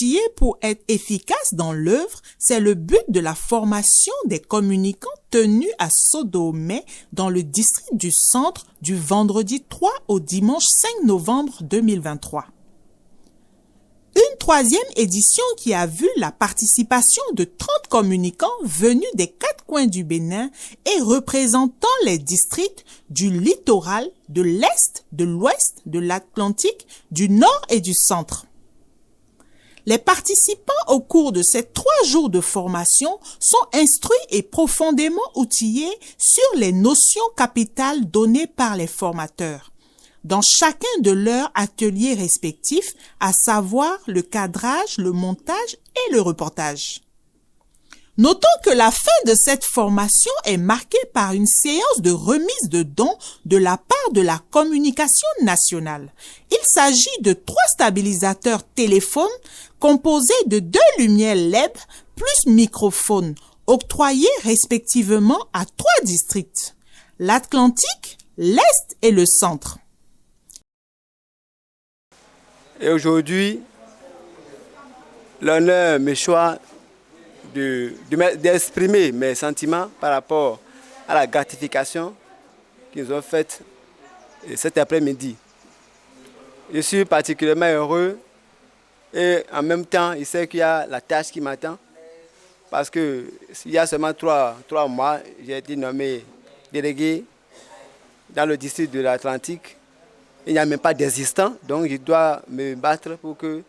outillés pour être efficaces dans l'œuvre, c'est le but de la formation des communicants tenue à Sodomé dans le district du Centre du vendredi 3 au dimanche 5 novembre 2023. Une troisième édition qui a vu la participation de 30 communicants venus des 4 coins du Bénin et représentant les districts du littoral, de l'Est, de l'Ouest, de l'Atlantique, du Nord et du Centre. Les participants au cours de ces 3 jours de formation sont instruits et profondément outillés sur les notions capitales données par les formateurs dans chacun de leurs ateliers respectifs, à savoir le cadrage, le montage et le reportage. Notons que la fin de cette formation est marquée par une séance de remise de dons de la part de la communication nationale. Il s'agit de 3 stabilisateurs téléphones composés de 2 lumières LED plus microphones, octroyés respectivement à 3 districts, l'Atlantique, l'Est et le Centre. Et aujourd'hui, l'honneur me choisit d'exprimer mes sentiments par rapport à la gratification qu'ils ont faite cet après-midi. Je suis particulièrement heureux et en même temps, il sait qu'il y a la tâche qui m'attend parce qu'il y a seulement 3 mois, j'ai été nommé délégué dans le district de l'Atlantique. Il n'y a même pas d'existant, donc je dois me battre pour que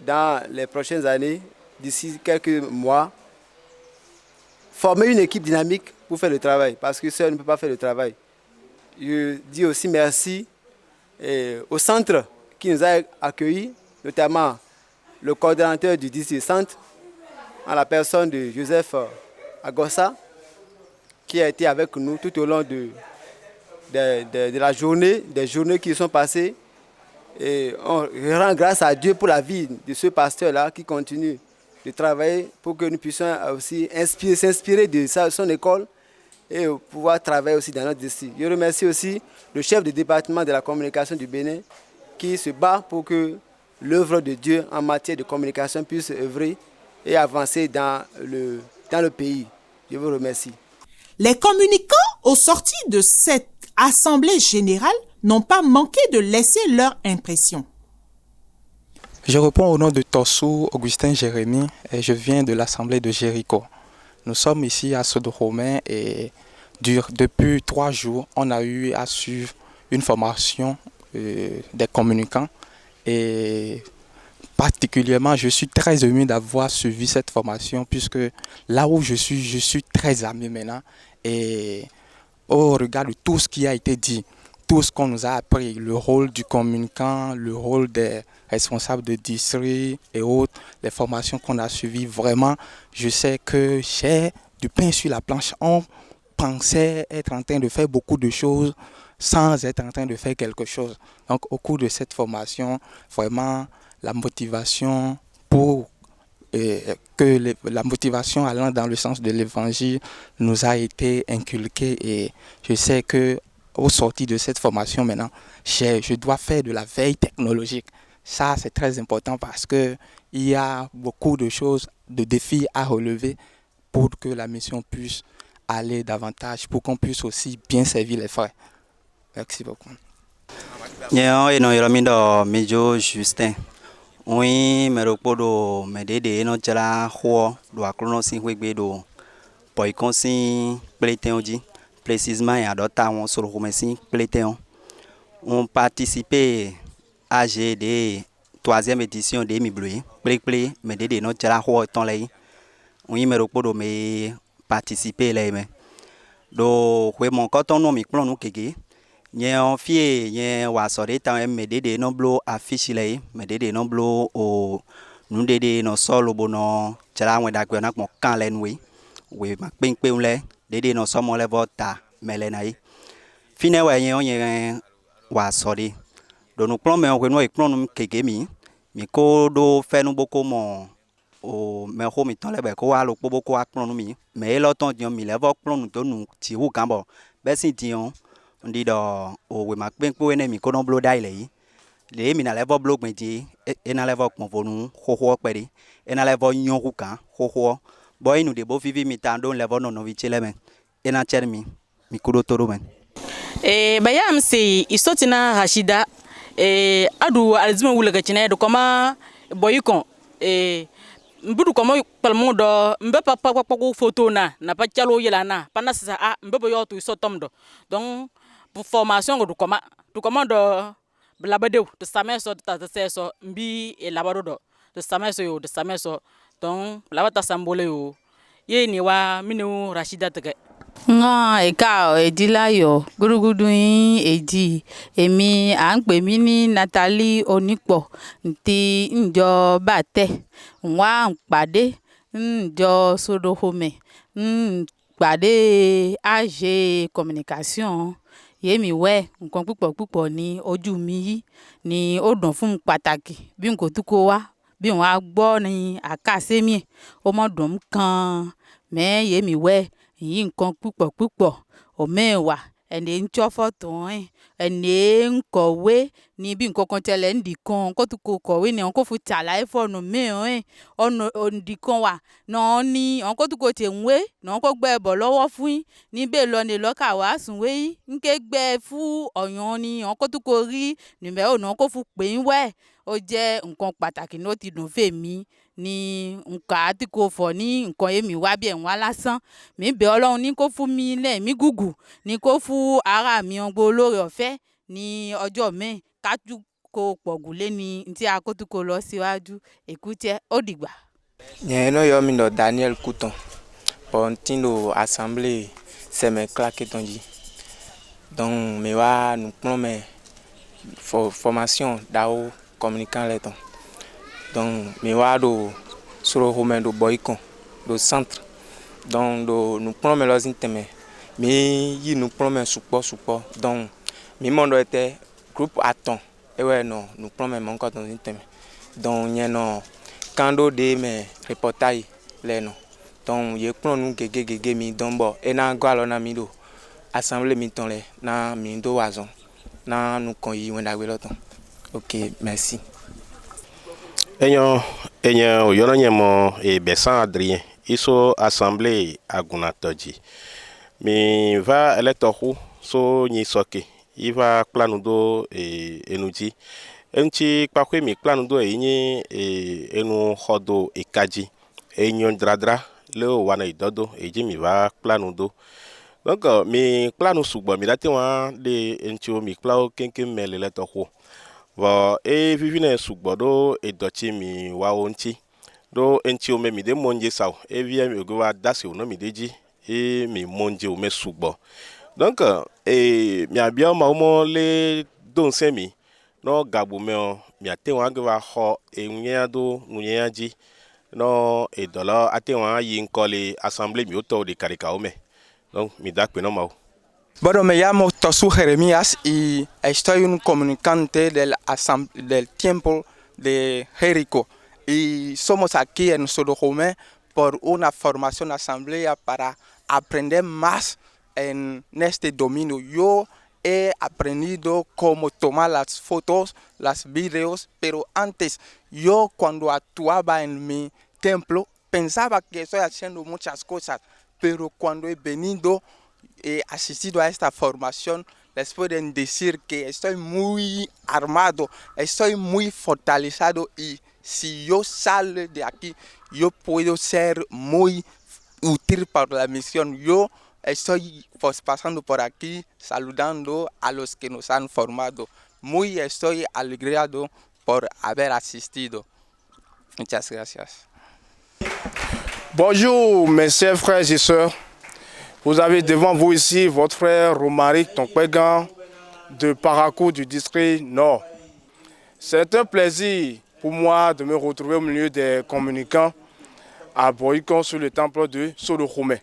dans les prochaines années, d'ici quelques mois, former une équipe dynamique pour faire le travail, parce que seul ne peut pas faire le travail. Je dis aussi merci au centre qui nous a accueillis, notamment le coordonnateur du district centre, en la personne de Joseph Agossa, qui a été avec nous tout au long de la journée, des journées qui sont passées. Et on rend grâce à Dieu pour la vie de ce pasteur-là qui continue de travailler pour que nous puissions aussi s'inspirer de son école et pouvoir travailler aussi dans notre district. Je remercie aussi le chef du département de la communication du Bénin qui se bat pour que l'œuvre de Dieu en matière de communication puisse œuvrer et avancer dans le pays. Je vous remercie. Les communicants, au sorti de cette assemblée générale, n'ont pas manqué de laisser leur impression. Je réponds au nom de Torsou Augustin Jérémy et je viens de l'assemblée de Jéricho. Nous sommes ici à Sodomé et depuis 3 jours, on a eu à suivre une formation des communicants et particulièrement, je suis très ému d'avoir suivi cette formation puisque là où je suis très ami maintenant et au regard de tout ce qui a été dit, tout ce qu'on nous a appris, le rôle du communicant, le rôle des responsables de district et autres, les formations qu'on a suivies, vraiment, je sais que j'ai du pain sur la planche. On pensait être en train de faire beaucoup de choses sans être en train de faire quelque chose. Donc, au cours de cette formation, vraiment, la motivation la motivation allant dans le sens de l'évangile nous a été inculquée et je sais que au sortir de cette formation maintenant, je dois faire de la veille technologique. Ça, c'est très important parce qu'il y a beaucoup de choses, de défis à relever pour que la mission puisse aller davantage, pour qu'on puisse aussi bien servir les frères. Merci beaucoup. Justin. Oui, mais le podo me dédé no tela ho do akrono sin wegbe do boy consin plétéon précisément et adota on sur le plétéon. On participé à GD 3e édition de mi bleu plé me dédé no tela ho ton lay. Oui, mais le podo me participer lay me do we mon coton no mi plon no keke. Nye on fie nye wasore ta me de no blo affiche lay me de no blo o nu de no solo bono chara we da na mo kan len we ma pin pe le de no so mo le vota mele nai fine we nye on nye wasore do no plon me on we no e plon nu keke mi ko do fe nu boko mo o me ho mi ton le be ko wa lo boko a plon nu mi me lo ton dion mi le vo plon nu to nu ti hu kan bo be si dion on dit o we mak ben ko ene mi ko no blo dai lei les mina levo blog medi et na levo konvonu ho peri et na levo nyoruka ho boy nous de bo vivi mitando levo no novichele men et na chermi mi kudo toro men bayam se isotina Rashida adu alzima wula gachine do koma boyikon mbudu komo palmo do mbe papa photo na pa chalo yela na pana sa mbe boyo to isotom do donc pour formation do koma do blabadeu de sameso de taseso mbi e labado do de sameso yo de sameso donc labata sambole yo ye ni wa minu Rashida tege nga eka edila yo gurugudu edi emi à ń pè mí ní Nathalie Onípọ̀ nti njo bate nwa pàdé njo Sodorome pàdé AG communication yemi we nǹkan púpọ̀ ní ojú mi yìí ni ó dùn fún pàtàkì bí n kò tuko wá bí wọ́n á gbọ́ ní àkàsẹ́mi ó mọ̀ dùn kan mẹ́ yemi we yìí nǹkan púpọ̀ òmẹ́wàá ẹni ń tsọ́ fọ́tò ẹni ń kọ̀wé ní bí nǹkan kan tẹ̀lé ń dìkan kó tó kó kọ̀wé ni ọ̀n kó fún tàlàyé fọ́ọ̀nù mẹ́rin ọ̀nà òǹdìkan wà náà ní ọ̀n kó tó kó tẹ̀ ń wé náà kó gbẹ bọ̀ lọ́wọ́ fún yín níbẹ̀ lọ ní lọ́kà wá sùn wé yín ń ké gbẹ fún ọ̀yàn ni ọ̀n kó tó kó rí nùmẹ́rò náà kó fún pè ń wẹ̀ ó jẹ́ nǹkan pàtàkì ní ó ti dùn fèmí ní nǹkan àti kò fọ̀ ní nǹkan èmi wá bí ẹ̀wọ̀n lásán mi bẹ̀ Ọlọ́run ní kó fún mi lẹ́ẹ̀mí gùgù ní kó fún ara mi ọgbọ́n olóore ọ̀fẹ́ ní ọjọ́ mẹ́rin kájú kó pọ̀gùn lé ní tí a kó tó kó lọ síwájú èkútẹ́ ó dìgbà. yẹn náà yọ mi lọ Daniel Couton pọ̀ntínlò assemblée sẹ̀mẹ̀ claqueton jí donc mi wá nous plombé formation d'ao communicant l'éton donc mi wá do Sodorome do Boyikon do centre donc do nous plombé los inteme mi yi nous plombé support donc mi mondo était groupe Aton et ouais non nous plombé mon côté dans inteme donc y non kando de mes reportages les non donc y plomb nous gege mi donc bon et na gwalo na mi do assemblée mi ton le na mi do wazon na nous kon yi wenda gbe loton. OK, merci. Enyo oyono nyemo e Bessan Adrien iso assemblée agunatoji mi va electoru so nyi soke iva planudo enuji enchi pakwe mi planudo enyi enu hodo ekaji enyo dradra le wana idodo eji mi va planudo donc mi planu sugbo mi date wa de enchi mi plao kenken mele electoru va e vivine sugbo do edochi mi wa onchi do enchi o me mi de monje saw e via mi go wa dase o no mi deji e mi monje o me sugbo donc mi abia ma mo le don semi no gabo me o mi ate wa go wa ho e nya do nunya ji no e dola ate wa yi nkole assemblée mi o to de karika o me donc mi da pe no ma. Bueno, me llamo Tosu Jeremías y estoy un comunicante del tiempo de Jericó. Y somos aquí en Sodorome por una formación asamblea para aprender más en este dominio. Yo he aprendido cómo tomar las fotos, los videos, pero antes yo cuando actuaba en mi templo pensaba que estoy haciendo muchas cosas, pero cuando he venido he asistido a esta formación, les pueden decir que estoy muy armado, estoy muy fortalecido y si yo salgo de aquí, yo puedo ser muy útil para la misión. Yo estoy pasando por aquí saludando a los que nos han formado. Estoy alegrado por haber asistido. Muchas gracias. Bonjour mes chers frères et sœurs. Vous avez devant vous ici votre frère Romaric Tonkwegan de Parakou du district Nord. C'est un plaisir pour moi de me retrouver au milieu des communicants à Boyikon sur le temple de Sodorome.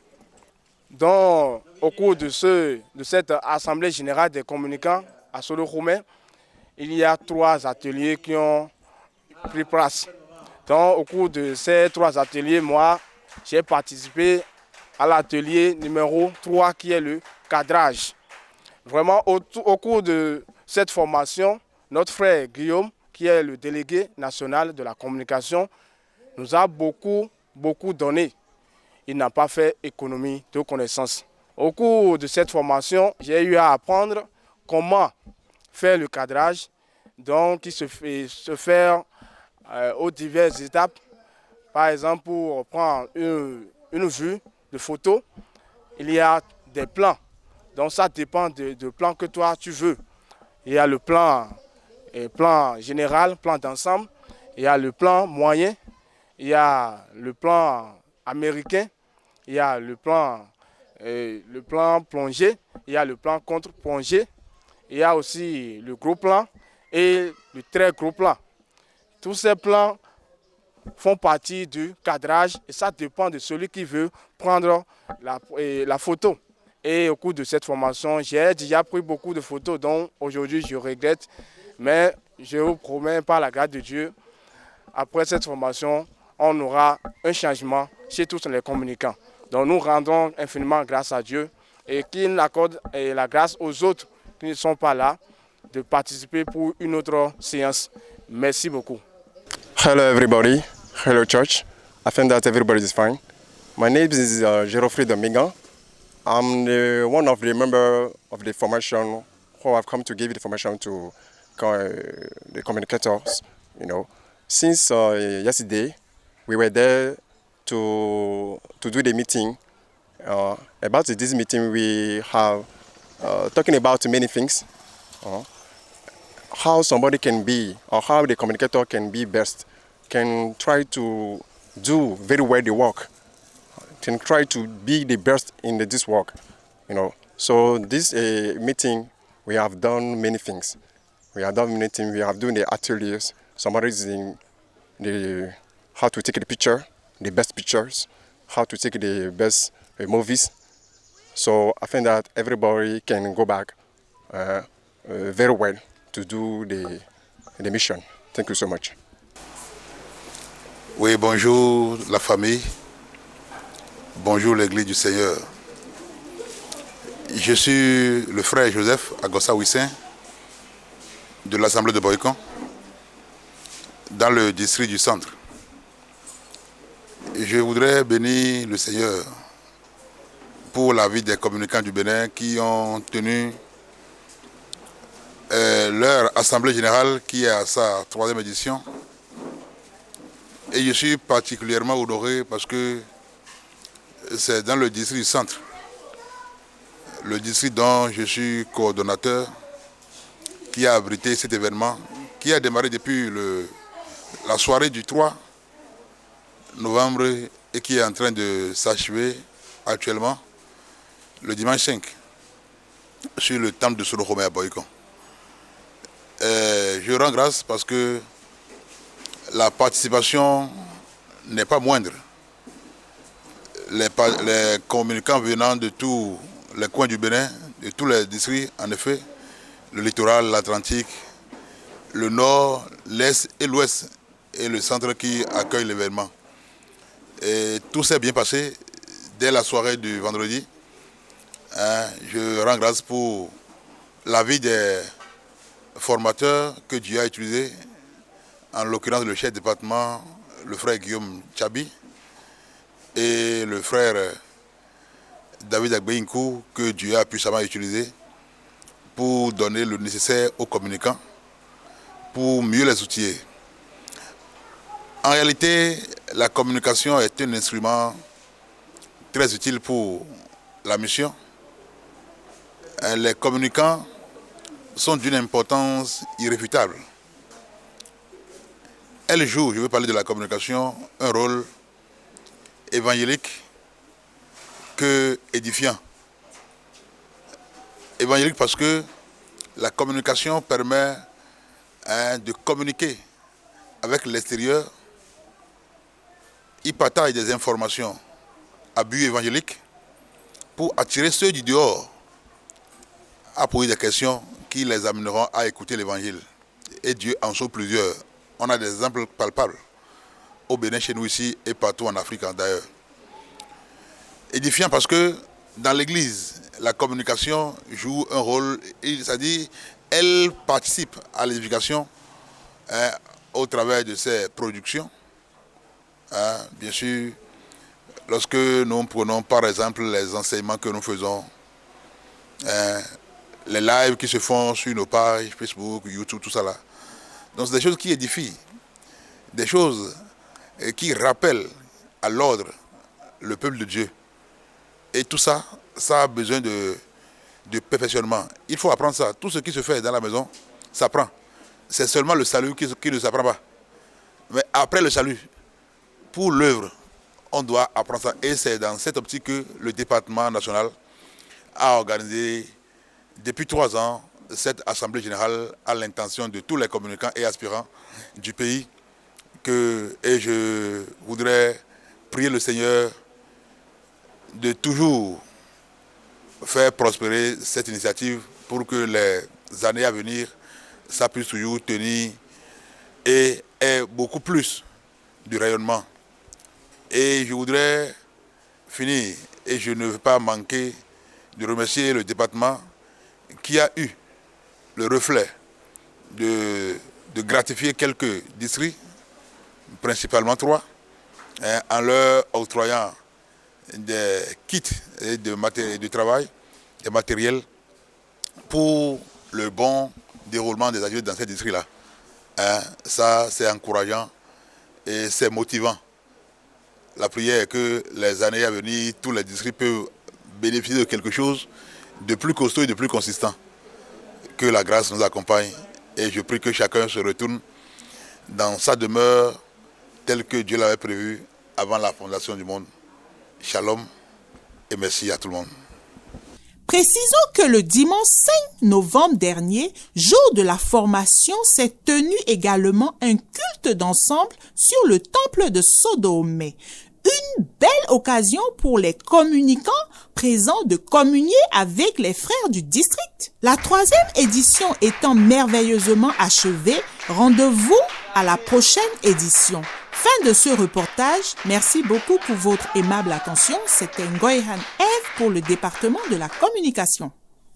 Donc, au cours de cette assemblée générale des communicants à Sodorome, il y a 3 ateliers qui ont pris place. Donc, au cours de ces 3 ateliers, moi, j'ai participé à l'atelier numéro 3 qui est le cadrage. Vraiment, au cours de cette formation, notre frère Guillaume, qui est le délégué national de la communication, nous a beaucoup donné. Il n'a pas fait économie de connaissances. Au cours de cette formation, j'ai eu à apprendre comment faire le cadrage, donc qui se fait aux diverses étapes. Par exemple, pour prendre une vue de photo, il y a des plans. Donc ça dépend du plan que toi tu veux. Il y a le plan général, plan d'ensemble, il y a le plan moyen, il y a le plan américain, il y a le plan plongé, il y a le plan contre-plongé, il y a aussi le gros plan et le très gros plan. Tous ces plans font partie du cadrage et ça dépend de celui qui veut prendre la photo. Et au cours de cette formation, j'ai déjà pris beaucoup de photos dont aujourd'hui je regrette, mais je vous promets par la grâce de Dieu, après cette formation, on aura un changement chez tous les communicants. Donc nous rendons infiniment grâce à Dieu et qu'il accorde la grâce aux autres qui ne sont pas là de participer pour une autre séance. Merci beaucoup. Hello everybody, hello church. I think that everybody is fine. My name is Gerofrey Dominga. I'm one of the members of the formation who have come to give the formation to the communicators. You know, since yesterday, we were there to do the meeting. About this meeting, we have talking about many things. How somebody can be, or how the communicator can be best, can try to do very well the work, can try to be the best in this work, you know. So this meeting, we have done many things. We have done many things. We have done the ateliers. Somebody is in the how to take the picture, the best pictures, how to take the best movies. So I think that everybody can go back very well to do the mission. Thank you so much. Oui, bonjour la famille, bonjour l'Église du Seigneur. Je suis le frère Joseph Agossa-Wissin de l'Assemblée de Boycon dans le district du centre. Je voudrais bénir le Seigneur pour la vie des communicants du Bénin qui ont tenu leur Assemblée générale qui est à sa 3e édition. Et je suis particulièrement honoré parce que c'est dans le district du centre, le district dont je suis coordonnateur, qui a abrité cet événement, qui a démarré depuis la soirée du 3 novembre et qui est en train de s'achever actuellement le dimanche 5 sur le temple de Sodoromé à Boycon. Je rends grâce parce que la participation n'est pas moindre. Les communicants venant de tous les coins du Bénin, de tous les districts, en effet, le littoral, l'Atlantique, le nord, l'est et l'ouest, et le centre qui accueille l'événement. Et tout s'est bien passé dès la soirée du vendredi. Je rends grâce pour l'avis des formateurs que Dieu a utilisés, en l'occurrence le chef de département, le frère Guillaume Tchabi, et le frère David Agbeinkou, que Dieu a puissamment utilisé pour donner le nécessaire aux communicants, pour mieux les outiller. En réalité, la communication est un instrument très utile pour la mission. Les communicants sont d'une importance irréfutable. Elle joue, je veux parler de la communication, un rôle évangélique que édifiant. Évangélique parce que la communication permet de communiquer avec l'extérieur. Il partage des informations à but évangélique pour attirer ceux du dehors à poser des questions qui les amèneront à écouter l'évangile. Et Dieu en sauve plusieurs. On a des exemples palpables au Bénin, chez nous ici et partout en Afrique d'ailleurs. Édifiant parce que dans l'église, la communication joue un rôle, c'est-à-dire elle participe à l'éducation au travers de ses productions. Bien sûr, lorsque nous prenons par exemple les enseignements que nous faisons, les lives qui se font sur nos pages, Facebook, YouTube, tout ça là. Donc c'est des choses qui édifient, des choses qui rappellent à l'ordre le peuple de Dieu. Et tout ça, ça a besoin de perfectionnement. Il faut apprendre ça. Tout ce qui se fait dans la maison, ça prend. C'est seulement le salut qui ne s'apprend pas. Mais après le salut, pour l'œuvre, on doit apprendre ça. Et c'est dans cette optique que le département national a organisé depuis 3 ans cette assemblée générale à l'intention de tous les communicants et aspirants du pays. Et je voudrais prier le Seigneur de toujours faire prospérer cette initiative pour que les années à venir, ça puisse toujours tenir et ait beaucoup plus de rayonnement. Et je voudrais finir, et je ne veux pas manquer de remercier le département qui a eu le reflet de gratifier quelques districts, principalement 3, en leur octroyant des kits de travail, des matériels pour le bon déroulement des activités dans ces districts-là. Ça, c'est encourageant et c'est motivant. La prière est que les années à venir, tous les districts peuvent bénéficier de quelque chose de plus costaud et de plus consistant. Que la grâce nous accompagne et je prie que chacun se retourne dans sa demeure telle que Dieu l'avait prévue avant la fondation du monde. Shalom et merci à tout le monde. Précisons que le dimanche 5 novembre dernier, jour de la formation, s'est tenu également un culte d'ensemble sur le temple de Sodomé. Une belle occasion pour les communicants présents de communier avec les frères du district. La 3e édition étant merveilleusement achevée, rendez-vous à la prochaine édition. Fin de ce reportage. Merci beaucoup pour votre aimable attention. C'était Ngoïhan Eve pour le département de la communication.